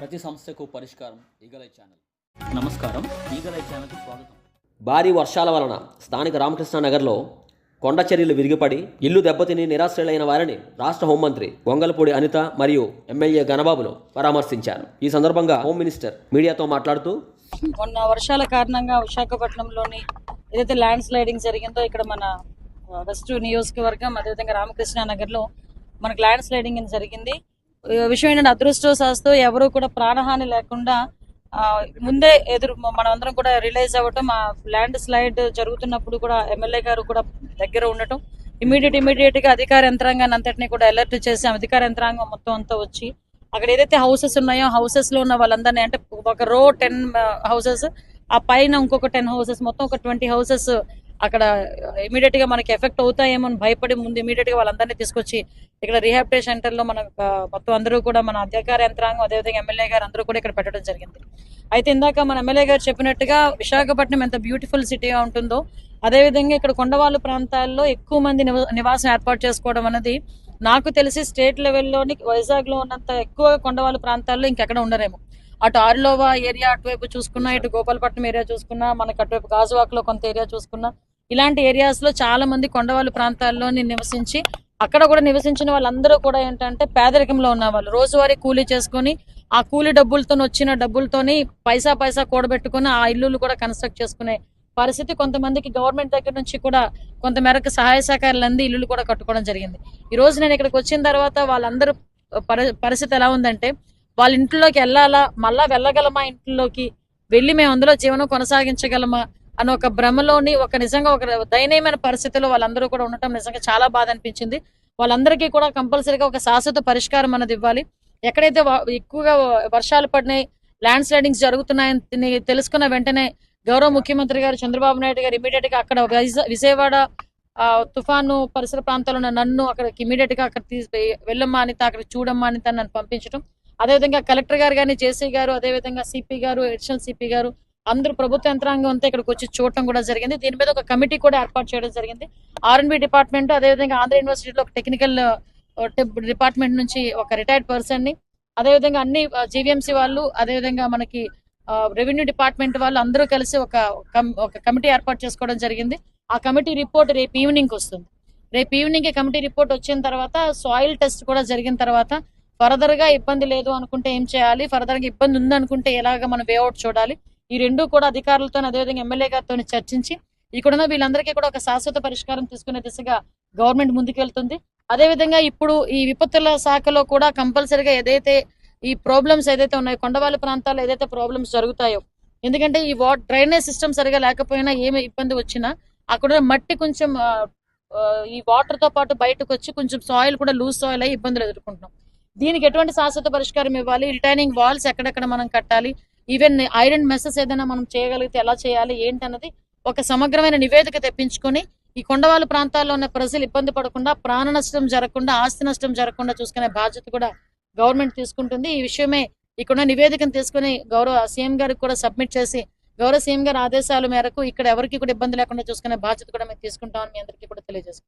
ప్రతి సమస్యకు పరిష్కారం ఈగలై ఛానల్. నమస్కారం, ఈగలై ఛానల్కి స్వాగతం. భారీ వర్షాల వలన స్థానిక రామకృష్ణ నగర్లో కొండ చర్యలు విరిగిపడి ఇల్లు దెబ్బతిని నిరాశ్రయులైన వారిని రాష్ట్ర హోంమంత్రి గొంగలపూడి అనిత మరియు ఎమ్మెల్యే గణబాబులు పరామర్శించారు. ఈ సందర్భంగా హోమ్ మినిస్టర్ మీడియాతో మాట్లాడుతూ, మొన్న వర్షాల కారణంగా విశాఖపట్నంలోని ఏదైతే ల్యాండ్ స్లైడింగ్ జరిగిందో ఇక్కడ మన వెస్ట్ నియోజకవర్గం అదేవిధంగా రామకృష్ణ నగర్లో మనకు ల్యాండ్ స్లైడింగ్ జరిగింది. విషయం ఏంటంటే అదృష్టవశాత్తు ఎవరు కూడా ప్రాణహాని లేకుండా ముందే మనం అందరం కూడా రిలైజ్ అవ్వటం, ఆ ల్యాండ్ స్లైడ్ జరుగుతున్నప్పుడు కూడా ఎమ్మెల్యే గారు కూడా దగ్గర ఉండటం, ఇమీడియట్ గా అధికార యంత్రాంగాన్ని అంతటినీ కూడా అలర్ట్ చేసి అధికార యంత్రాంగం మొత్తం అంతా వచ్చి అక్కడ ఏదైతే హౌసెస్ ఉన్నాయో హౌసెస్ లో ఉన్న వాళ్ళందరినీ, అంటే ఒక రో 10 హౌసెస్, ఆ పైన ఇంకొక 10 హౌసెస్, మొత్తం ఒక 20 హౌసెస్ అక్కడ ఇమీడియట్ గా మనకి ఎఫెక్ట్ అవుతాయేమో అని భయపడి ముందు ఇమీడియట్ గా వాళ్ళందరినీ తీసుకొచ్చి ఇక్కడ రీహాబిలిటేషన్ సెంటర్ లో మన మొత్తం అందరూ కూడా మన అధికార యంత్రాంగం అదేవిధంగా ఎమ్మెల్యే గారు అందరూ కూడా ఇక్కడ పెట్టడం జరిగింది. అయితే ఇందాక మన ఎమ్మెల్యే గారు చెప్పినట్టుగా విశాఖపట్నం ఎంత బ్యూటిఫుల్ సిటీగా ఉంటుందో అదేవిధంగా ఇక్కడ కొండవాళ్ళు ప్రాంతాల్లో ఎక్కువ మంది నివాసం ఏర్పాటు చేసుకోవడం అనేది నాకు తెలిసి స్టేట్ లెవెల్లోని వైజాగ్ లో ఉన్నంత ఎక్కువ కొండవాళ్ళు ప్రాంతాల్లో ఇంకెక్కడ ఉండరేమో. అటు ఆరులోవా ఏరియా అటువైపు చూసుకున్నా, ఇటు గోపాలపట్నం ఏరియా చూసుకున్నా, మనకు అటువైపు గాజువాక్ లో కొంత ఏరియా చూసుకున్నా, ఇలాంటి ఏరియాస్ లో చాలా మంది కొండవాళ్ళు ప్రాంతాల్లోని నివసించి అక్కడ కూడా నివసించిన వాళ్ళందరూ కూడా ఏంటంటే పేదరికంలో ఉన్న వాళ్ళు, రోజువారీ కూలీ చేసుకుని ఆ కూలీ డబ్బులతో వచ్చిన డబ్బులతోని పైసా కూడబెట్టుకుని ఆ ఇల్లులు కూడా కన్స్ట్రక్ట్ చేసుకునే పరిస్థితి, కొంతమందికి గవర్నమెంట్ దగ్గర నుంచి కూడా కొంత మేరకు సహాయ సహకారాలు అంది ఇల్లులు కూడా కట్టుకోవడం జరిగింది. ఈ రోజు నేను ఇక్కడికి వచ్చిన తర్వాత వాళ్ళందరూ పరిస్థితి ఎలా ఉందంటే, వాళ్ళ ఇంట్లోకి వెళ్ళాలా, మళ్ళా వెళ్ళగలమా, ఇంట్లోకి వెళ్ళి మేము అందులో జీవనం కొనసాగించగలమా అని ఒక భ్రమలోని నిజంగా ఒక దయనీయమైన పరిస్థితిలో వాళ్ళందరూ కూడా ఉండటం నిజంగా చాలా బాధ అనిపించింది. వాళ్ళందరికీ కూడా కంపల్సరీగా ఒక శాశ్వత పరిష్కారం అనేది ఇవ్వాలి. ఎక్కడైతే ఎక్కువగా వర్షాలు పడినాయి, ల్యాండ్ స్లైడింగ్స్ జరుగుతున్నాయని తెలుసుకున్న వెంటనే గౌరవ ముఖ్యమంత్రి గారు చంద్రబాబు నాయుడు గారు ఇమీడియట్ గా అక్కడ విజయవాడ తుఫాను పరిసర ప్రాంతాల్లో ఉన్న నన్ను అక్కడికి ఇమీడియట్ గా అక్కడ వెళ్ళమ్మా అనిత, అక్కడ చూడమ్మా అనిత నన్ను పంపించడం, అదేవిధంగా కలెక్టర్ గారు కానీ, జేసీ గారు, అదేవిధంగా సిపి గారు, అడిషనల్ సిపి గారు అందరూ ప్రభుత్వ యంత్రాంగం అంతా ఇక్కడికి వచ్చి చూడటం కూడా జరిగింది. దీని మీద ఒక కమిటీ కూడా ఏర్పాటు చేయడం జరిగింది. R&B డిపార్ట్మెంట్ అదేవిధంగా ఆంధ్ర యూనివర్సిటీలో ఒక టెక్నికల్ డిపార్ట్మెంట్ నుంచి ఒక రిటైర్డ్ పర్సన్ ని, అదేవిధంగా అన్ని జీవీఎంసీ వాళ్ళు, అదేవిధంగా మనకి రెవెన్యూ డిపార్ట్మెంట్ వాళ్ళు అందరూ కలిసి ఒక కమిటీ ఏర్పాటు చేసుకోవడం జరిగింది. ఆ కమిటీ రిపోర్ట్ రేపు ఈవినింగ్ వస్తుంది. రేపు ఈవినింగ్ కమిటీ రిపోర్ట్ వచ్చిన తర్వాత సాయిల్ టెస్ట్ కూడా జరిగిన తర్వాత ఫర్దర్ గా ఇబ్బంది లేదు అనుకుంటే ఏం చేయాలి, ఫర్దర్ గా ఇబ్బంది ఉందనుకుంటే ఎలాగా మనం వేఅవుట్ చూడాలి, ఈ రెండు కూడా అధికారులతో అదేవిధంగా ఎమ్మెల్యే గారితో చర్చించి ఇక్కడున్న వీళ్ళందరికీ కూడా ఒక శాశ్వత పరిష్కారం తీసుకునే దిశగా గవర్నమెంట్ ముందుకు వెళ్తుంది. అదేవిధంగా ఇప్పుడు ఈ విపత్తుల శాఖలో కూడా కంపల్సరీగా ఏదైతే ఈ ప్రాబ్లమ్స్ ఏదైతే ఉన్నాయో, కొండవాళ్ళ ప్రాంతాల్లో ఏదైతే ప్రాబ్లమ్స్ జరుగుతాయో, ఎందుకంటే ఈ డ్రైనేజ్ సిస్టమ్ సరిగా లేకపోయినా ఏమి ఇబ్బంది వచ్చినా అక్కడ మట్టి కొంచెం ఈ వాటర్ తో పాటు బయటకు వచ్చి కొంచెం సాయిల్ కూడా లూజ్ సాయిల్ అయ్యి ఇబ్బందులు ఎదుర్కొంటున్నాం. దీనికి ఎటువంటి శాశ్వత పరిష్కారం ఇవ్వాలి, రిటైనింగ్ వాల్స్ ఎక్కడెక్కడ మనం కట్టాలి, ఈవెన్ ఐరన్ మెసెస్ ఏదైనా మనం చేయగలిగితే ఎలా చేయాలి ఏంటన్నది ఒక సమగ్రమైన నివేదిక తెప్పించుకొని ఈ కొండవాళ్ళ ప్రాంతాల్లో ఉన్న ప్రజలు ఇబ్బంది పడకుండా, ప్రాణ నష్టం జరగకుండా, ఆస్తి నష్టం జరగకుండా చూసుకునే బాధ్యత కూడా గవర్నమెంట్ తీసుకుంటుంది. ఈ విషయమే ఇక్కడ నివేదికను తీసుకుని గౌరవ సీఎం గారికి కూడా సబ్మిట్ చేసి గౌరవ సీఎం గారి ఆదేశాల మేరకు ఇక్కడ ఎవరికి కూడా ఇబ్బంది లేకుండా చూసుకునే బాధ్యత కూడా మేము తీసుకుంటామని మీ అందరికీ కూడా తెలియజేస్తాం.